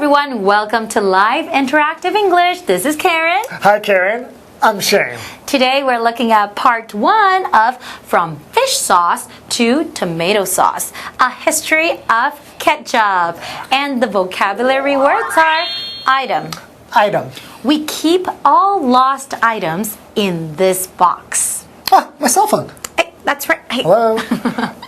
everyone, welcome to Live Interactive English. This is Karen. Hi Karen, I'm Shane. Today we're looking at part 1 of From Fish Sauce to Tomato Sauce, a history of ketchup. And the vocabulary words are item. Item. We keep all lost items in this box. Ah, my cell phone. Hey, that's right. Hey. Hello.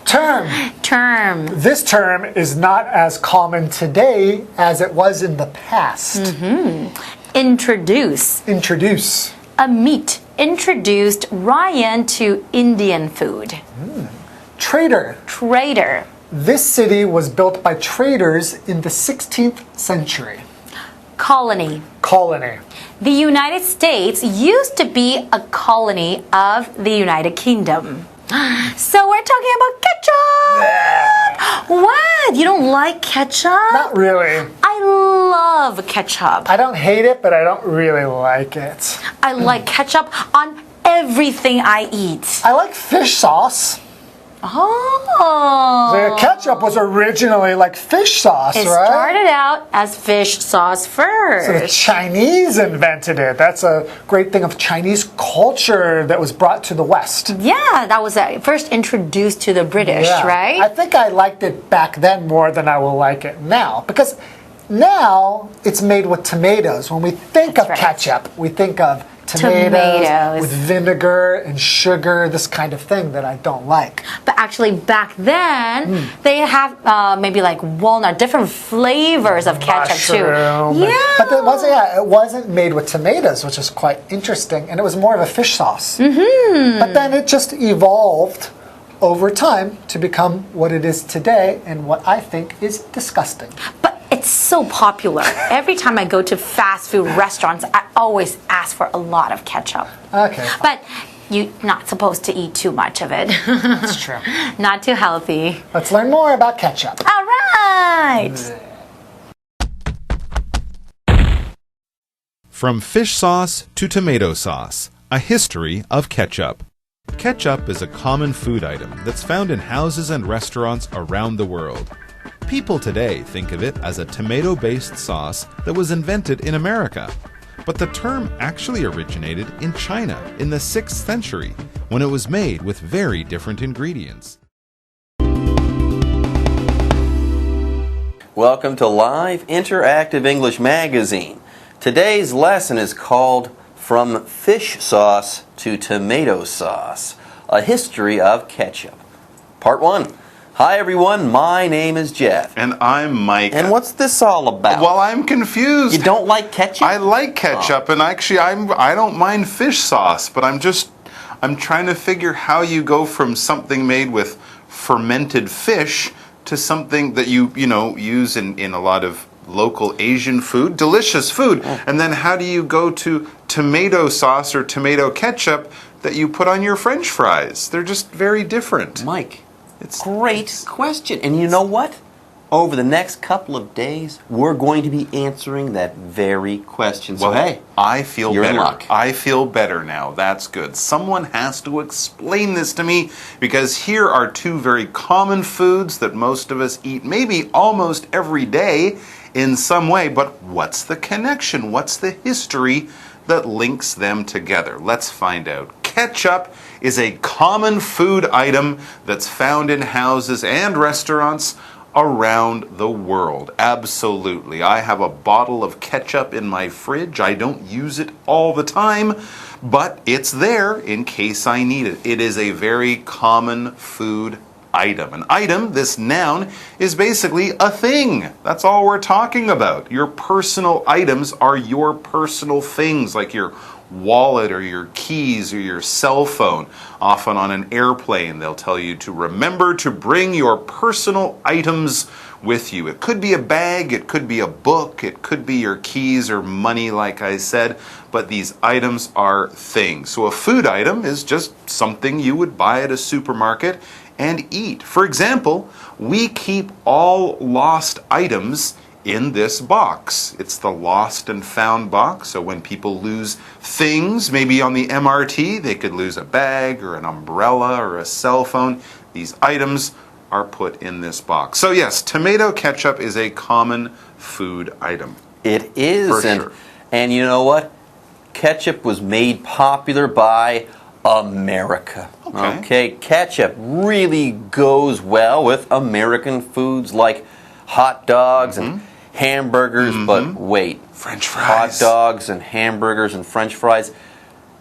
Term. Term. This term is not as common today as it was in the past. Introduce. Introduce. A meat introduced Ryan to Indian food. Trader. Trader. This city was built by traders in the 16th century. Colony. Colony. The United States used to be a colony of the United Kingdom. So we're talking about ketchup! What? You don't like ketchup? Not really. I love ketchup. I don't hate it, but I don't really like it. I like ketchup on everything I eat. I like fish sauce. Oh. The ketchup was originally like fish sauce, It right? started out as fish sauce first. So the Chinese invented it. That's a great thing of Chinese culture that was brought to the West. Yeah, that was first introduced to the British, right? I think I liked it back then more than I will like it now. Because now it's made with tomatoes. When we think of ketchup, we think of tomatoes with vinegar and sugar, this kind of thing that I don't like. But actually back then, they have maybe like walnut, different flavors of ketchup too. Yeah. But it wasn't made with tomatoes, which is quite interesting. And it was more of a fish sauce. But then it just evolved over time to become what it is today and what I think is disgusting. But it's so popular. Every time I go to fast food restaurants, I always ask for a lot of ketchup. Okay. But you're not supposed to eat too much of it. That's true. Not too healthy. Let's learn more about ketchup. All right. From fish sauce to tomato sauce, a history of ketchup. Ketchup is a common food item that's found in houses and restaurants around the world. People today think of it as a tomato-based sauce that was invented in America. But the term actually originated in China in the 6th century, when it was made with very different ingredients. Welcome to Live Interactive English Magazine. Today's lesson is called From Fish Sauce to Tomato Sauce, a history of ketchup. Part 1. Hi everyone, my name is Jeff. And I'm Mike. And what's this all about? Well, I'm confused. You don't like ketchup? I like ketchup, and actually I don't mind fish sauce, but I'm trying to figure how you go from something made with fermented fish to something that you use in a lot of local Asian food, delicious food. And then how do you go to tomato sauce or tomato ketchup that you put on your French fries? They're just very different. Mike, Great question. And you know what? Over the next couple of days, we're going to be answering that very question. So, hey, I feel you're better. in luck. I feel better now. That's good. Someone has to explain this to me, because here are two very common foods that most of us eat maybe almost every day in some way. But what's the connection? What's the history that links them together? Let's find out. Ketchup is a common food item that's found in houses and restaurants around the world. Absolutely. I have a bottle of ketchup in my fridge. I don't use it all the time, but it's there in case I need it. It is a very common food item. An item, this noun, is basically a thing. That's all we're talking about. Your personal items are your personal things, like your wallet or your keys or your cell phone. Often on an airplane, they'll tell you to remember to bring your personal items with you. It could be a bag, it could be a book, it could be your keys or money, like I said, but these items are things. So a food item is just something you would buy at a supermarket and eat. For example, we keep all lost items in this box. It's the lost and found box. So when people lose things, maybe on the MRT, they could lose a bag or an umbrella or a cell phone. These items are put in this box. So yes, tomato ketchup is a common food item. It is. For sure. And you know what? Ketchup was made popular by America. Okay. Ketchup really goes well with American foods like hot dogs and hamburgers, but wait. French fries. Hot dogs and hamburgers and French fries,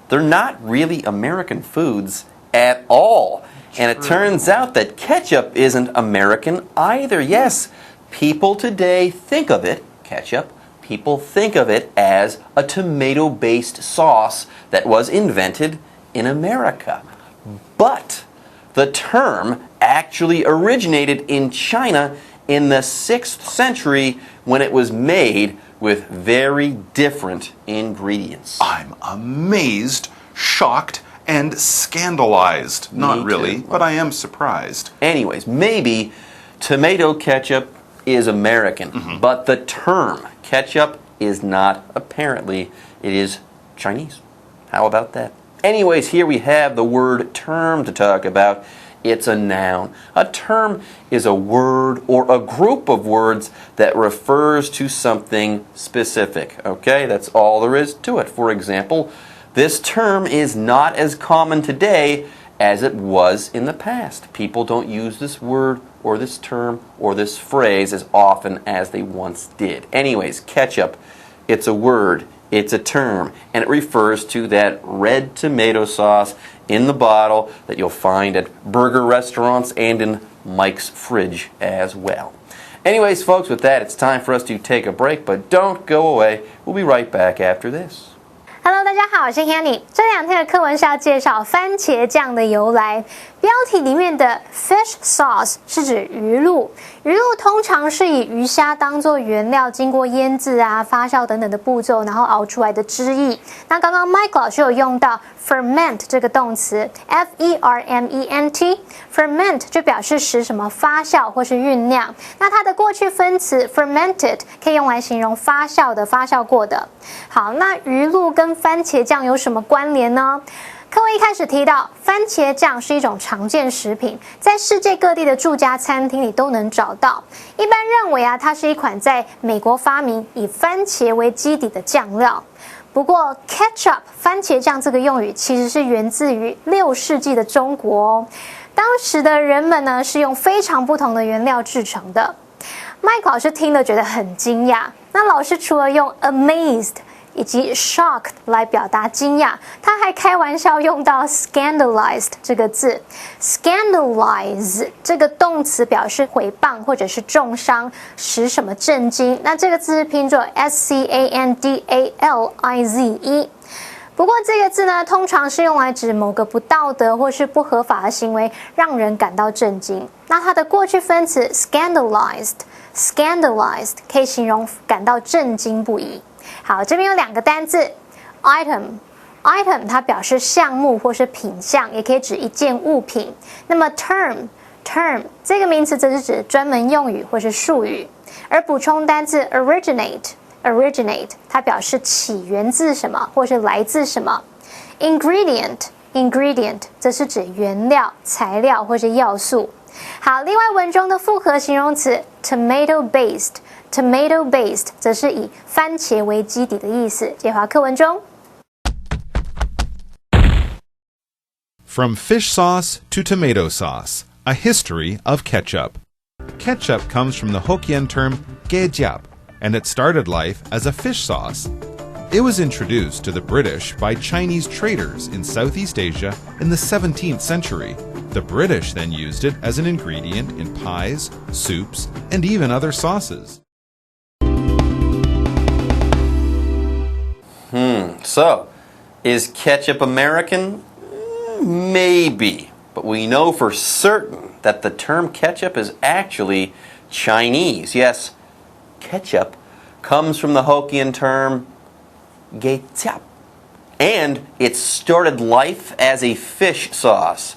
they're not really American foods at all. And it turns out that ketchup isn't American either. Yes, people today think of it, ketchup, people think of it as a tomato-based sauce that was invented in America. But the term actually originated in China in the 6th century when it was made with very different ingredients. I'm amazed, shocked, and scandalized. Not really, but I am surprised. Anyways, maybe tomato ketchup is American, but the term ketchup is not. Apparently, it is Chinese. How about that? Anyways, here we have the word term to talk about. It's a noun. A term is a word or a group of words that refers to something specific. Okay, that's all there is to it. For example, this term is not as common today as it was in the past. People don't use this word or this term or this phrase as often as they once did. Anyways, ketchup, it's a word. It's a term, and it refers to that red tomato sauce in the bottle that you'll find at burger restaurants and in Mike's fridge as well. Anyways, folks, with that, it's time for us to take a break, but don't go away. We'll be right back after this. Hello， 大家好，我是 Hanny。这2天的课文是要介绍番茄酱的由来。标题里面的 fish sauce 是指鱼露，鱼露通常是以鱼虾当作原料，经过腌制啊、发酵等等的步骤，然后熬出来的汁液。那刚刚 Mike 老师有用到 ferment 这个动词 ，F-E-R-M-E-N-T，ferment 就表示使什么发酵或是酝酿。那它的过去分词 fermented 可以用来形容发酵的、发酵过的。好，那鱼露跟番茄酱有什么关联呢？课文一开始提到，番茄酱是一种常见食品，在世界各地的住家餐厅里都能找到。一般认为它是一款在美国发明以番茄为基底的酱料。不过 ketchup 番茄酱这个用语其实是源自于6世纪的中国哦。当时的人们呢是用非常不同的原料制成的。Mike 老师听了觉得很惊讶。那老师除了用 amazed以及 shocked 来表达惊讶，他还开玩笑用到 scandalized 这个字。scandalize 这个动词表示毁谤或者是重伤，使什么震惊。那这个字是拼作 scandalize。不过这个字呢，通常是用来指某个不道德或是不合法的行为，让人感到震惊。那它的过去分词 scandalized 可以形容感到震驚不已。好，这边有2个单字 item 它表示项目或是品项，也可以指一件物品。那么 term 这个名词则是指专门用语或是术语。而补充单字 originate 它表示起源自什么或是来自什么。ingredient 则是指原料、材料或是要素。好，另外文中的复合形容词 tomato based 则是以番茄为基底的意思。介绍课文中。From fish sauce to tomato sauce, a history of ketchup. Ketchup comes from the Hokkien term ketchup, and it started life as a fish sauce. It was introduced to the British by Chinese traders in Southeast Asia in the 17th century. The British then used it as an ingredient in pies, soups, and even other sauces. So, is ketchup American? Maybe. But we know for certain that the term ketchup is actually Chinese. Yes, ketchup comes from the Hokkien term ketchup. And it started life as a fish sauce.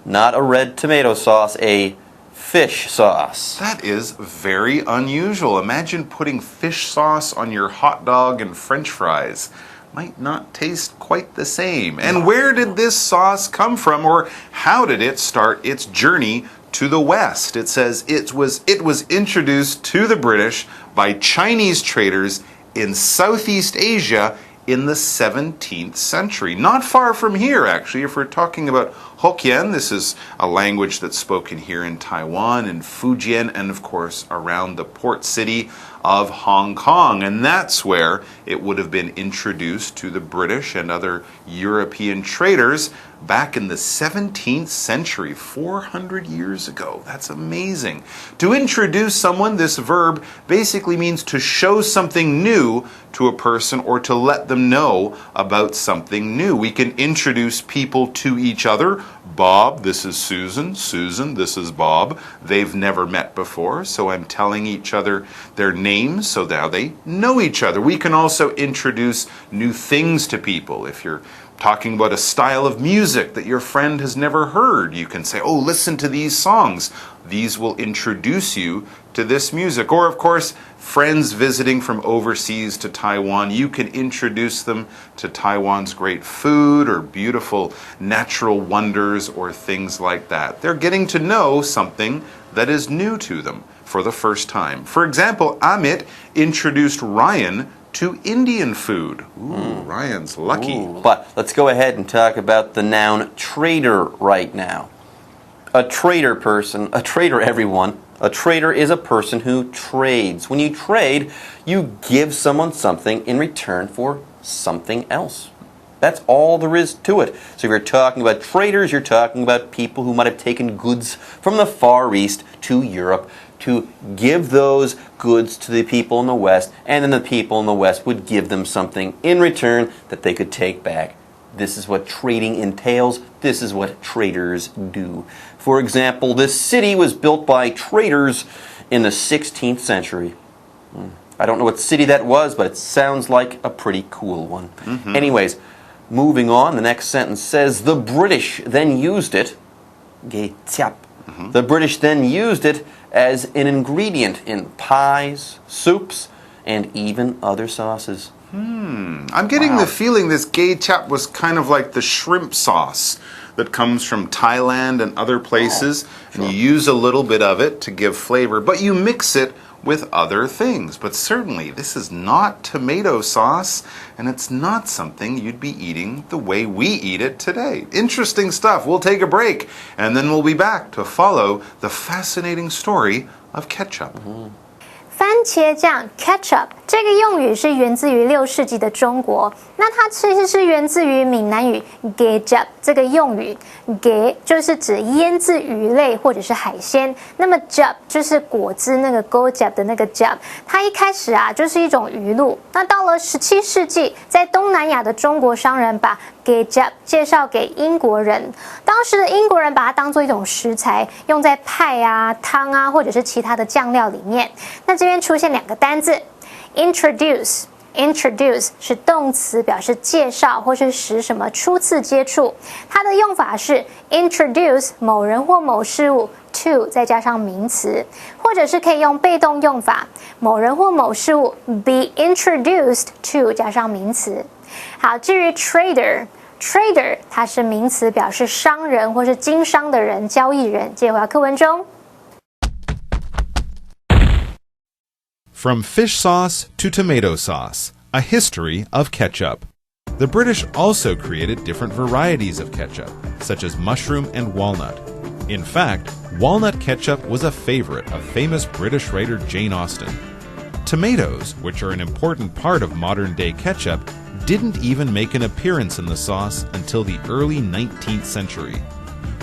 Not a red tomato sauce, a fish sauce. That is very unusual. Imagine putting fish sauce on your hot dog and French fries. Might not taste quite the same. And where did this sauce come from, or how did it start its journey to the West. It says it was introduced to the British by Chinese traders in Southeast Asia in the 17th century. Not far from here, actually. If we're talking about Hokkien, this is a language that's spoken here in Taiwan and Fujian and, of course, around the port city of Hong Kong. And that's where it would have been introduced to the British and other European traders back in the 17th century, 400 years ago. That's amazing. To introduce someone, this verb basically means to show something new to a person or to let them know about something new. We can introduce people to each other. Bob, this is Susan. Susan, this is Bob. They've never met before, so I'm telling each other their names so now they know each other. We can also introduce new things to people. If you're talking about a style of music that your friend has never heard, you can say, oh, listen to these songs. These will introduce you to this music. Or, of course, friends visiting from overseas to Taiwan, you can introduce them to Taiwan's great food or beautiful natural wonders or things like that. They're getting to know something that is new to them for the first time. For example, Amit introduced Ryan to Indian food. Ooh, Ryan's lucky. Ooh, but let's go ahead and talk about the noun trader right now. A trader everyone. A trader is a person who trades. When you trade, you give someone something in return for something else. That's all there is to it. So if you're talking about traders, you're talking about people who might have taken goods from the Far East to Europe to give those goods to the people in the West, and then the people in the West would give them something in return that they could take back. This is what trading entails. This is what traders do. For example, this city was built by traders in the 16th century. I don't know what city that was, but it sounds like a pretty cool one. Anyways, moving on, the next sentence says, the British then used it, the British then used it as an ingredient in pies, soups, and even other sauces. I'm getting the feeling this gay chap was kind of like the shrimp sauce that comes from Thailand and other places. And you use a little bit of it to give flavor, but you mix it with other things. But certainly, this is not tomato sauce, and it's not something you'd be eating the way we eat it today. Interesting stuff. We'll take a break, and then we'll be back to follow the fascinating story of ketchup. 番茄酱 ketchup 这个用语是源自于6世纪的中国，那它其实是源自于闽南语 ketchup 这个用语 ，get 就是指腌制鱼类或者是海鲜，那么 jup 就是果汁那个 go jup 的那个 jup， 它一开始就是一种鱼露，那到了17世纪，在东南亚的中国商人把 ketchup 介绍给英国人，当时的英国人把它当做一种食材，用在派汤或者是其他的酱料里面。那这边出现两个单字 ，introduce 是动词，表示介绍或是使什么初次接触。它的用法是 introduce 某人或某事物 to 再加上名词，或者是可以用被动用法，某人或某事物 be introduced to 加上名词。好，至于 trader 它是名词，表示商人或是经商的人、交易人。接回到课文中。From fish sauce to tomato sauce, a history of ketchup. The British also created different varieties of ketchup, such as mushroom and walnut. In fact, walnut ketchup was a favorite of famous British writer Jane Austen. Tomatoes, which are an important part of modern-day ketchup, didn't even make an appearance in the sauce until the early 19th century.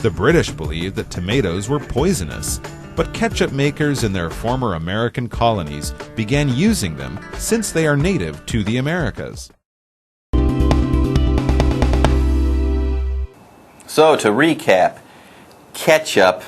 The British believed that tomatoes were poisonous, but ketchup makers in their former American colonies began using them since they are native to the Americas. So to recap, ketchup,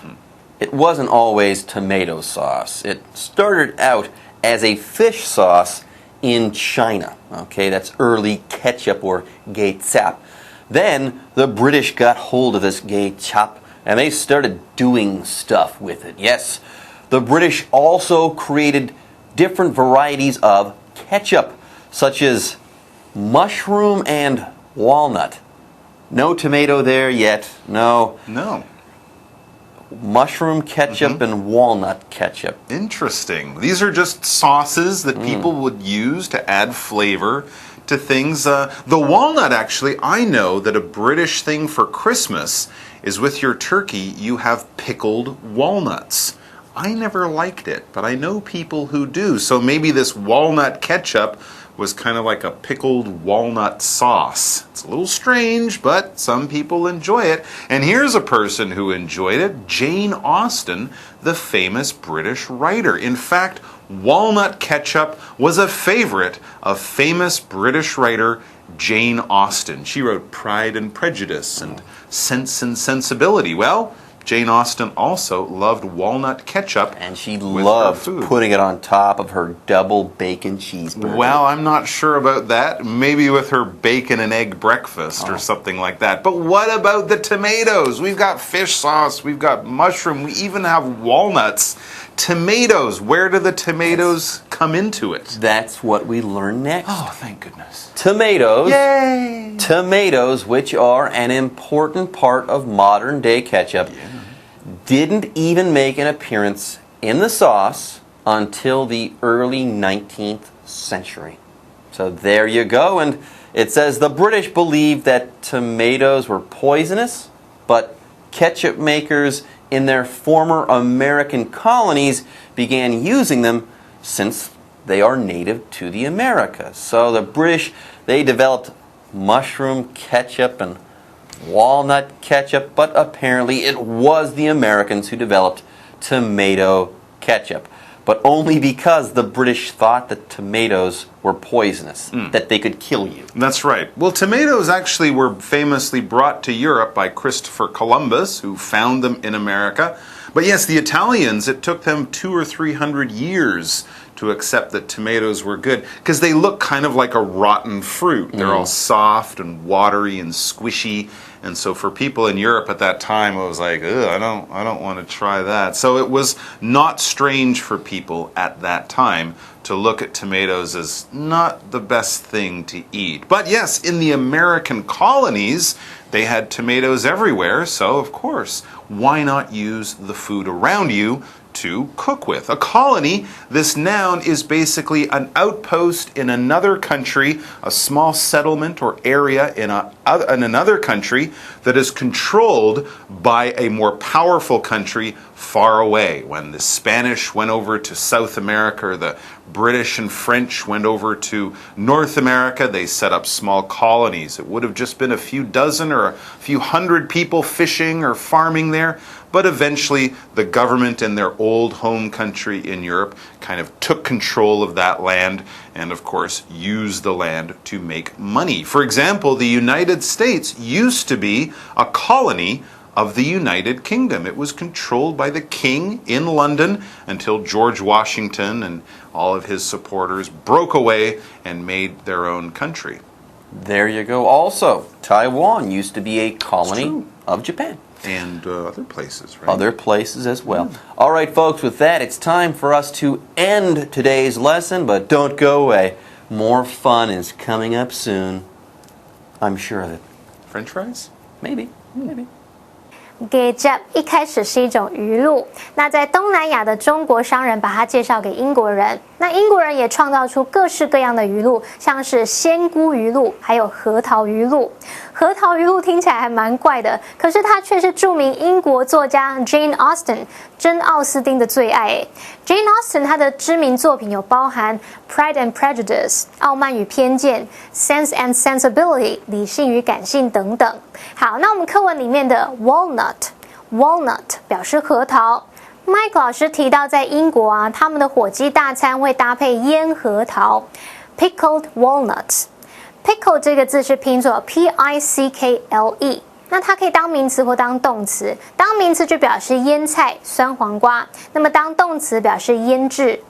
it wasn't always tomato sauce. It started out as a fish sauce in China. Okay, that's early ketchup or ketchup. Then the British got hold of this ketchup and they started doing stuff with it. Yes, the British also created different varieties of ketchup, such as mushroom and walnut. No tomato there yet. No. mushroom ketchup and walnut ketchup. Interesting. These are just sauces that people would use to add flavor to things. The walnut, actually, I know that a British thing for Christmas is with your turkey, you have pickled walnuts. I never liked it, but I know people who do. So maybe this walnut ketchup was kind of like a pickled walnut sauce. It's a little strange, but some people enjoy it. And here's a person who enjoyed it, Jane Austen, the famous British writer. In fact, walnut ketchup was a favorite of famous British writer Jane Austen. She wrote Pride and Prejudice and Sense and Sensibility. Well, Jane Austen also loved walnut ketchup. And she loved putting it on top of her double bacon cheeseburger. Well, I'm not sure about that. Maybe with her bacon and egg breakfast or something like that. But what about the tomatoes? We've got fish sauce, we've got mushroom, we even have walnuts. Tomatoes, where do the tomatoes come into it? That's what we learn next. Oh, thank goodness. Tomatoes. Yay! Tomatoes, which are an important part of modern day ketchup, didn't even make an appearance in the sauce until the early 19th century. So there you go. And it says the British believed that tomatoes were poisonous, but ketchup makers in their former American colonies began using them since they are native to the Americas. So the British, they developed mushroom ketchup and walnut ketchup, but apparently it was the Americans who developed tomato ketchup. But only because the British thought that tomatoes were poisonous, that they could kill you. That's right. Well, tomatoes actually were famously brought to Europe by Christopher Columbus, who found them in America. But yes, the Italians, it took them 200 or 300 years to accept that tomatoes were good, because they look kind of like a rotten fruit. They're all soft and watery and squishy. And so for people in Europe at that time, it was like, ugh, I don't want to try that. So it was not strange for people at that time to look at tomatoes as not the best thing to eat. But yes, in the American colonies, they had tomatoes everywhere. So of course, why not use the food around you to cook with? A colony, this noun, is basically an outpost in another country, a small settlement or area in another country that is controlled by a more powerful country far away. When the Spanish went over to South America, or the British and French went over to North America, they set up small colonies. It would have just been a few dozen or a few hundred people fishing or farming there. But eventually, the government in their old home country in Europe kind of took control of that land and, of course, used the land to make money. For example, the United States used to be a colony of the United Kingdom. It was controlled by the king in London until George Washington and all of his supporters broke away and made their own country. There you go. Also, Taiwan used to be a colony of Japan. And other places, right? Other places as well. All right, folks, with that, it's time for us to end today's lesson, but don't go away. More fun is coming up soon. I'm sure of it. French fries? Maybe. Ketchup 一开始是一种鱼露，那在东南亚的中国商人把它介绍给英国人，那英国人也创造出各式各样的鱼露，像是鲜菇鱼露，还有核桃鱼露。核桃鱼露听起来还蛮怪的，可是它却是著名英国作家 Jane Austen 珍奥斯汀的最爱。Jane Austen 她的知名作品有包含 Pride and Prejudice 傲慢与偏见 Sense and Sensibility 理性与感性等等。好，那我们课文里面的 walnut 表示核桃。Mike 老师提到在英国啊，他们的火鸡大餐会搭配腌核桃 pickled walnuts。Pickle 这个字是拼作 P-I-C-K-L-E， 那它可以当名词或当动词。当名词就表示腌菜、酸黄瓜，那么当动词表示腌制。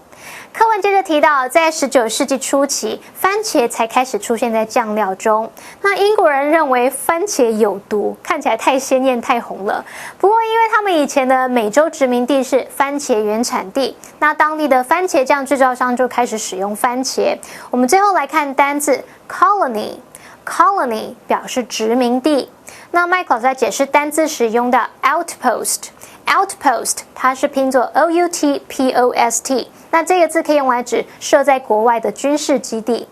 课文接着提到，在19世纪初期，番茄才开始出现在酱料中。那英国人认为番茄有毒，看起来太鲜艳、太红了。不过，因为他们以前的美洲殖民地是番茄原产地，那当地的番茄酱制造商就开始使用番茄。我们最后来看单字 colony 表示殖民地。那麦考在解释单字时用的 outpost outpost 它是拼作 outpost， 那这个字可以用来指设在国外的军事基地。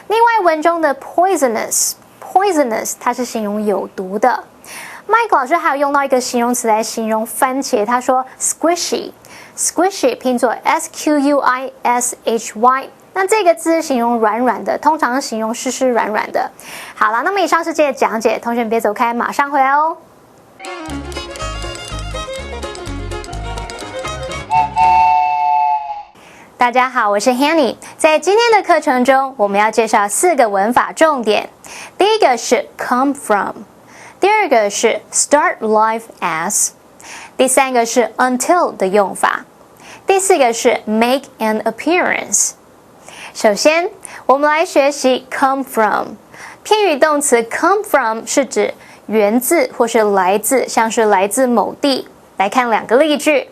另外文中的 poisonous 它是形容有毒的。Mike 老师还有用到一个形容词来形容番茄，他说 squishy 拼作 squishy， 那这个字形容软软的，通常形容湿湿软软的。好了，那么以上是这个讲解，同学别走开，马上回来哦。大家好，我是 Hanny。在今天的课程中，我们要介绍4个文法重点。第一个是 come from， 第二个是 start life as， 第三个是 until 的用法，第四个是 make an appearance。首先，我们来学习 come from。片语动词 come from 是指源自或是来自，像是来自某地。来看2个例句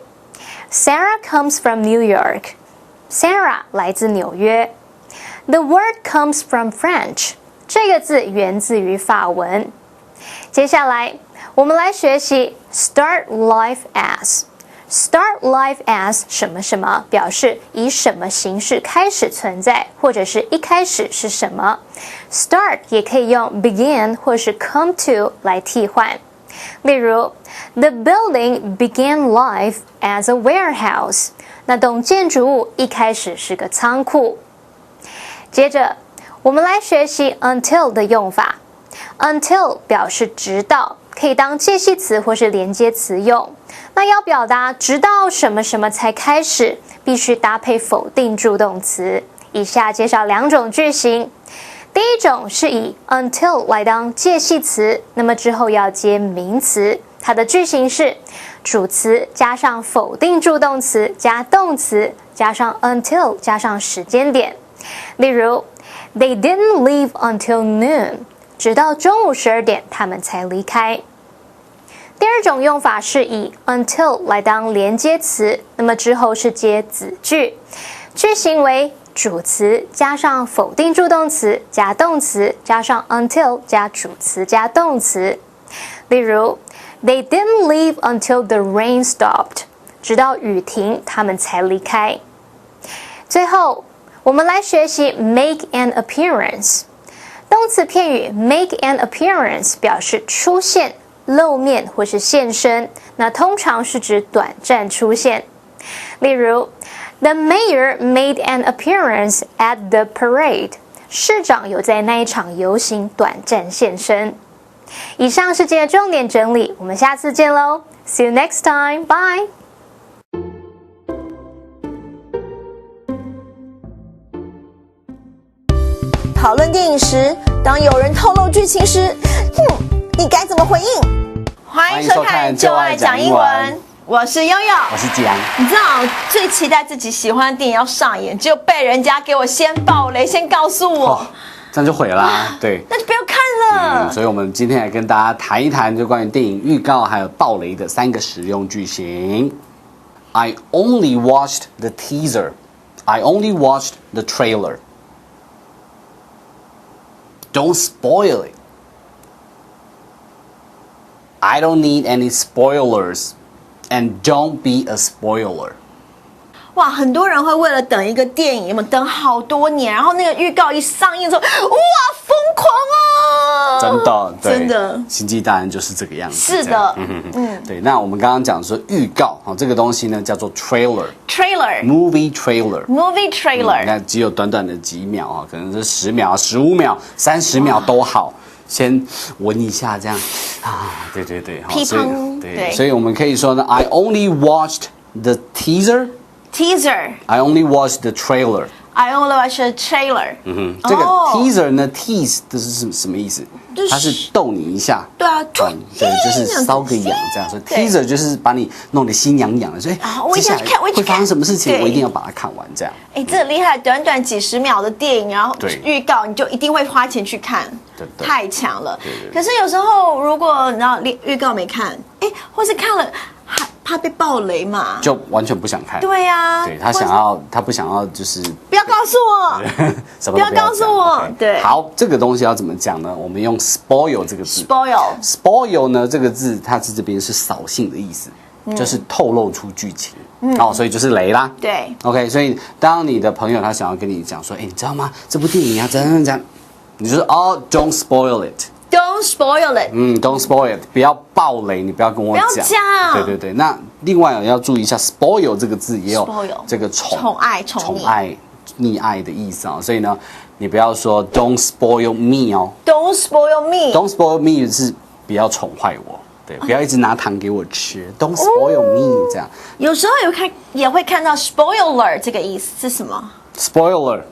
：Sarah comes from New York。Sarah 来自纽约。The word comes from French。这个字源自于法文。接下来，我们来学习 start life as。Start life as 什么什么表示以什么形式开始存在，或者是一开始是什么。Start 也可以用 begin 或是 come to 来替换。例如 The building began life as a warehouse。那栋建筑物一开始是个仓库。接着，我们来学习 until 的用法。Until 表示直到，可以当介系词或是连接词用。那要表达直到什么什么才开始，必须搭配否定助动词。以下介绍2种句型。第一种是以 until 来当介系词，那么之后要接名词。它的句型是主词加上否定助动词加动词加上 until 加上时间点。例如 They didn't leave until noon。 直到中午12点他们才离开。第二种用法是以 until 来当连接词，那么之后是接子句。句型为主词加上否定助动词加动词加上 until 加主词加动词。例如They didn't leave until the rain stopped。 直到雨停，他们才离开。最后，我们来学习 make an appearance。动词片语 make an appearance 表示出现、露面或是现身，那通常是指短暂出现。例如 The mayor made an appearance at the parade。 市长有在那一场游行短暂现身。以上是今天的重点整理，我们下次见喽 ！See you next time, bye. 讨论电影时，当有人透露剧情时，你该怎么回应？欢迎收看《就爱讲英文》，我是悠悠，我是季阳。你知道最期待自己喜欢的电影要上演，结果被人家给我先爆雷，先告诉我。这样就毁啦，对，那就不要看了。所以我们今天来跟大家谈一谈，就关于电影预告还有爆雷的3个实用句型。I only watched the teaser. I only watched the trailer. Don't spoil it. I don't need any spoilers. And don't be a spoiler. 哇，很多人会为了等一个电影，有没有等好多年？然后那个预告一上映之后，哇，疯狂哦！真的，对，真的，星际大战就是这个样子。是的，对。那我们刚刚讲说预告，这个东西呢叫做 trailer，movie trailer，那只有短短的几秒啊，可能是10秒、15秒、30秒都好。先闻一下，这样啊，对，噼砰，对，所以我们可以说呢 ，I only watched the teaser。I only watched the trailer。I only watched the trailer。这个 teaser 呢 ，tease 这是什么意思？它是逗你一下。对啊，对，就是搔个痒这样。所以 teaser 就是把你弄得心痒痒的，所以我一定要去看，会发生什么事情，我一定要把它看完这样。哎，这很厉害，短短几十秒的电影，然后预告你就一定会花钱去看，太强了。可是有时候如果你知道预告没看，哎，或是看了。怕被爆雷嘛，就完全不想看。对呀，对他不想要，就是不要告诉我，什么都不要告诉我。Okay. 对，好，这个东西要怎么讲呢？我们用 spoil 这个字。spoil 呢，这个字它是这边是扫兴的意思。就是透露出剧情。所以就是雷啦。对 ，OK， 所以当你的朋友他想要跟你讲说，你知道吗？这部电影啊，怎样怎样，你就说，don't spoil it。Don't spoil it。don't spoil it， 不要爆雷，你不要跟我讲。不要讲。对对对，那另外要注意一下 ，spoil 这个字也有这个宠爱、溺爱的意思啊，所以呢，你不要说 don't spoil me 哦。Don't spoil me。Don't spoil me 是不要宠坏我。对，不要一直拿糖给我吃。Don't spoil me 这样。有时候也会看到 spoiler 这个意思是什么 ？Spoiler，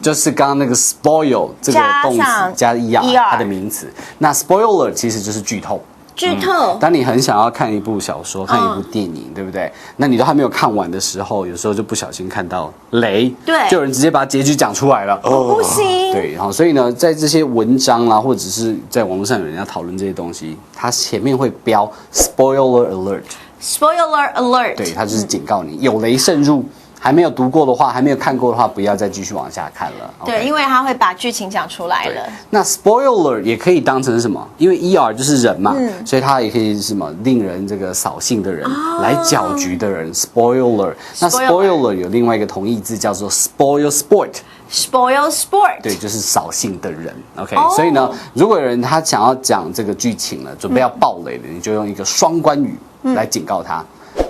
就是刚刚那个 spoil 这个动词加 er 它的名词。那 spoiler 其实就是剧透。剧透。当你很想要看一部小说、看一部电影，对不对？那你都还没有看完的时候，有时候就不小心看到雷，对，就有人直接把结局讲出来了。不行。对，好，所以呢，在这些文章啦，或者是在网络上有人家讨论这些东西，它前面会标 spoiler alert。Spoiler alert。对，它就是警告你有雷渗入。还没有读过的话，还没有看过的话，不要再继续往下看了。对，因为它会把剧情讲出来了。那 spoiler 也可以当成什么？因为 er 就是人嘛，所以它也可以是什么令人这个扫兴的人，来搅局的人。spoiler。那 spoiler 有另外一个同义字叫做 spoil sport。Spoil sport。对，就是扫兴的人。OK，所以呢，如果有人他想要讲这个剧情了，准备要爆雷了，你就用一个双关语来警告他。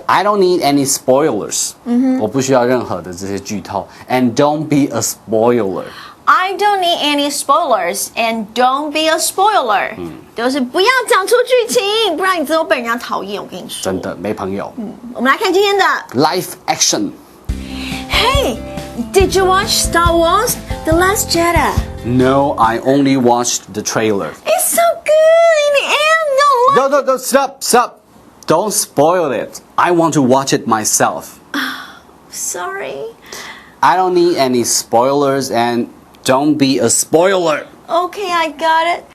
I don't need any spoilers. 我不需要任何的这些剧透。And don't be a spoiler. I don't need any spoilers. And don't be a spoiler. 就是不要讲出剧情，不然你之后被人家讨厌。我跟你说，真的没朋友。我们来看今天的 Live Action. Hey, did you watch Star Wars: The Last Jedi? No, I only watched the trailer. It's so good in the end. No, stop.Don't spoil it. I want to watch it myself. Sorry. I don't need any spoilers and don't be a spoiler. Okay, I got it.